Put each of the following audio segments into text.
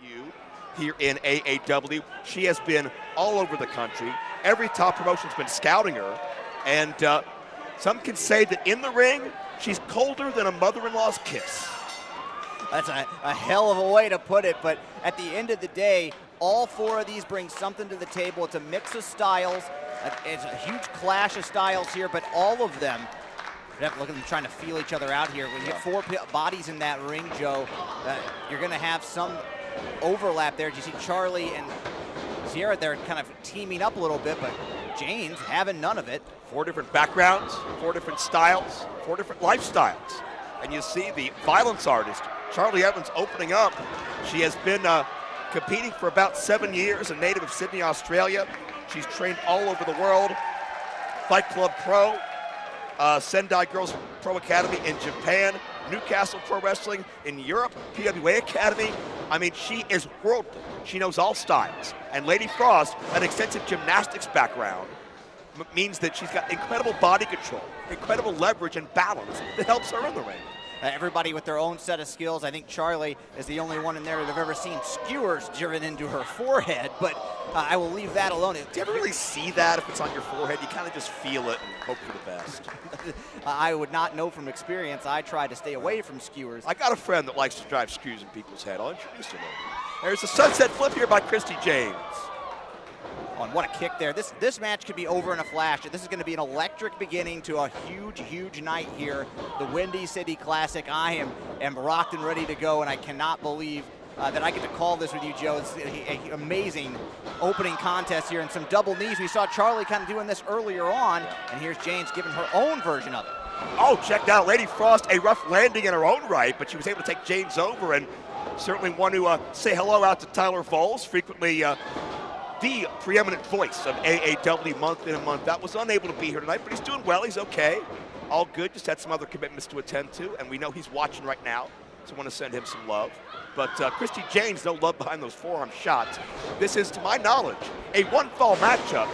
debut here in AAW. She has been all over the country. Every top promotion's been scouting her, and some can say that in the ring, she's colder than a mother-in-law's kiss. That's a hell of a way to put it, but at the end of the day, all four of these bring something to the table. It's a mix of styles. It's a huge clash of styles here, but all of them, look at them trying to feel each other out here. When you get four bodies in that ring, Joe, you're going to have some overlap there. You see Charli and Sierra, they're kind of teaming up a little bit, but Jaynes having none of it. 4 different backgrounds, 4 different styles, 4 different lifestyles. And you see the violence artist, Charli Evans, opening up. She has been competing for about 7 years, a native of Sydney, Australia. She's trained all over the world. Fight Club Pro, Sendai Girls Pro Academy in Japan, Newcastle Pro Wrestling in Europe, PWA Academy. I mean, she is worldly. She knows all styles. And Lady Frost, an extensive gymnastics background, means that she's got incredible body control, incredible leverage and balance that helps her in the ring. Everybody with their own set of skills. I think Charli is the only one in there that I've ever seen skewers driven into her forehead, but I will leave that alone. Do you ever really see that if it's on your forehead? You kind of just feel it and hope for the best. I would not know from experience. I try to stay away from skewers. I got a friend that likes to drive skewers in people's head. I'll introduce him. There's a sunset flip here by Christi Jaynes. Oh, and what a kick there. This match could be over in a flash. This is going to be an electric beginning to a huge, huge night here. The Windy City Classic. I am rocked and ready to go, and I cannot believe that I get to call this with you, Joe. It's an amazing opening contest here, and some double knees. We saw Charli kind of doing this earlier on, and here's Jaynes giving her own version of it. Oh, check out Lady Frost, a rough landing in her own right, but she was able to take Jaynes over, and certainly want to say hello out to Tyler Voles, frequently the preeminent voice of AAW month in and month out. Was unable to be here tonight, but he's doing well. He's okay. All good. Just had some other commitments to attend to, and we know he's watching right now, so I want to send him some love. But Christi Jaynes, no love behind those forearm shots. This is, to my knowledge, a one-fall matchup,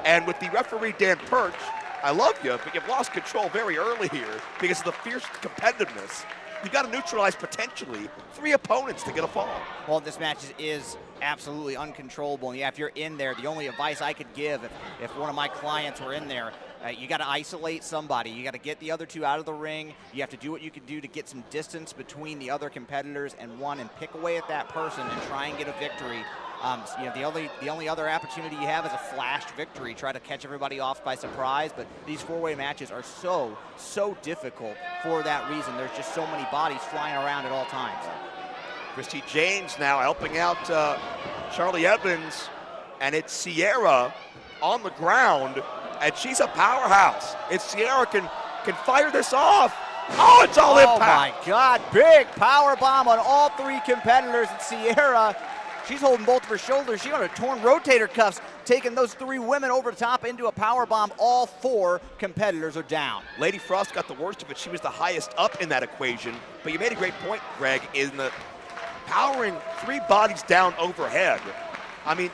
and with the referee Dan Perch, I love you, but you've lost control very early here because of the fierce competitiveness. You've got to neutralize potentially 3 opponents to get a fall. Well, this match is absolutely uncontrollable. And yeah, if you're in there, the only advice I could give if one of my clients were in there, you got to isolate somebody. You got to get the other 2 out of the ring. You have to do what you can do to get some distance between the other competitors and pick away at that person and try and get a victory. You know, the only other opportunity you have is a flash victory. Try to catch everybody off by surprise, but these 4-way matches are so difficult for that reason. There's just so many bodies flying around at all times. Christi Jaynes now helping out Charli Evans, and it's Sierra on the ground, and she's a powerhouse. If Sierra can fire this off, oh, it's all impact. Oh my God, big power bomb on all 3 competitors, and Sierra, she's holding both of her shoulders. She got her torn rotator cuffs, taking those 3 women over the top into a power bomb. All 4 competitors are down. Lady Frost got the worst of it. She was the highest up in that equation. But you made a great point, Greg, in the powering 3 bodies down overhead. I mean,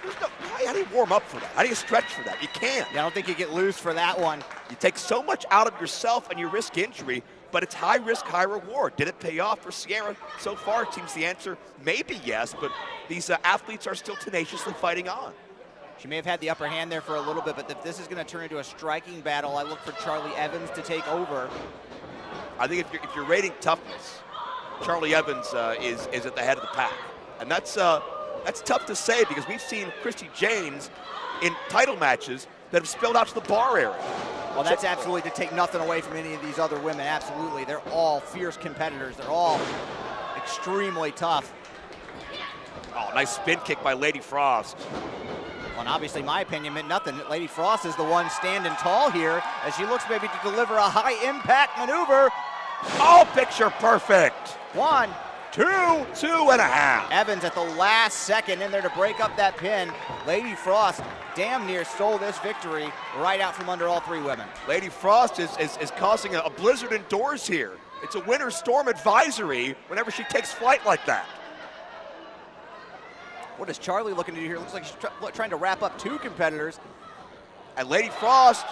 how do you warm up for that? How do you stretch for that? You can't. Yeah, I don't think you get loose for that one. You take so much out of yourself and you risk injury, but it's high risk, high reward. Did it pay off for Sierra? So far, it seems the answer maybe yes, but these athletes are still tenaciously fighting on. She may have had the upper hand there for a little bit, but if this is going to turn into a striking battle, I look for Charli Evans to take over. I think if you're rating toughness, Charli Evans is at the head of the pack. And that's tough to say because we've seen Christi Jaynes in title matches that have spilled out to the bar area. Well, that's absolutely to take nothing away from any of these other women. Absolutely. They're all fierce competitors. They're all extremely tough. Oh, nice spin kick by Lady Frost. Well, and obviously my opinion meant nothing. Lady Frost is the one standing tall here as she looks maybe to deliver a high-impact maneuver. Oh, picture perfect. 1, 2, 2.5. Evans at the last second in there to break up that pin. Lady Frost damn near stole this victory right out from under all 3 women. Lady Frost is causing a blizzard indoors here. It's a winter storm advisory whenever she takes flight like that. What is Charli looking to do here? Looks like she's trying to wrap up 2 competitors. And Lady Frost,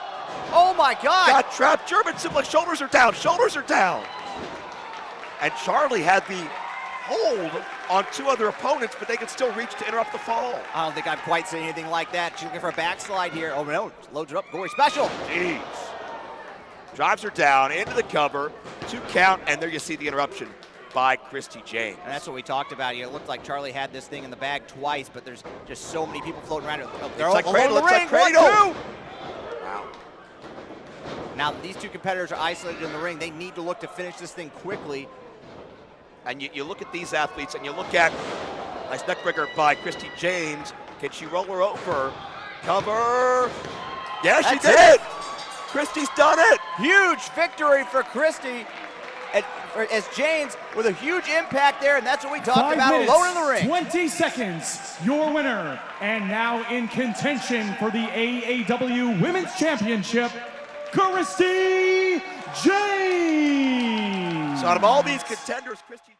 oh my God! got trapped. German suplex, shoulders are down, shoulders are down. And Charli had the hold on 2 other opponents, but they can still reach to interrupt the fall. I don't think I've quite seen anything like that. She's looking for a backslide here. Oh no, loads her up. Gory special. Jeez. Drives her down into the cover, 2 count, and there you see the interruption by Christi Jaynes. And that's what we talked about. It looked like Charli had this thing in the bag twice, but there's just so many people floating around. They're It's like all Cradle, over the it's ring. like Cradle. 1, 2. Wow. Now that these 2 competitors are isolated in the ring, they need to look to finish this thing quickly. And you look at these athletes, and you look at nice neckbreaker by Christi Jaynes. Can she roll her over? Cover. Yeah, she did it. Christi's done it. Huge victory for Christi. As Jaynes with a huge impact there, and that's what we talked 5 about minutes, alone in the ring. 20 seconds, your winner, and now in contention for the AAW Women's Championship, Christi Jaynes. So out of all these contenders, Christi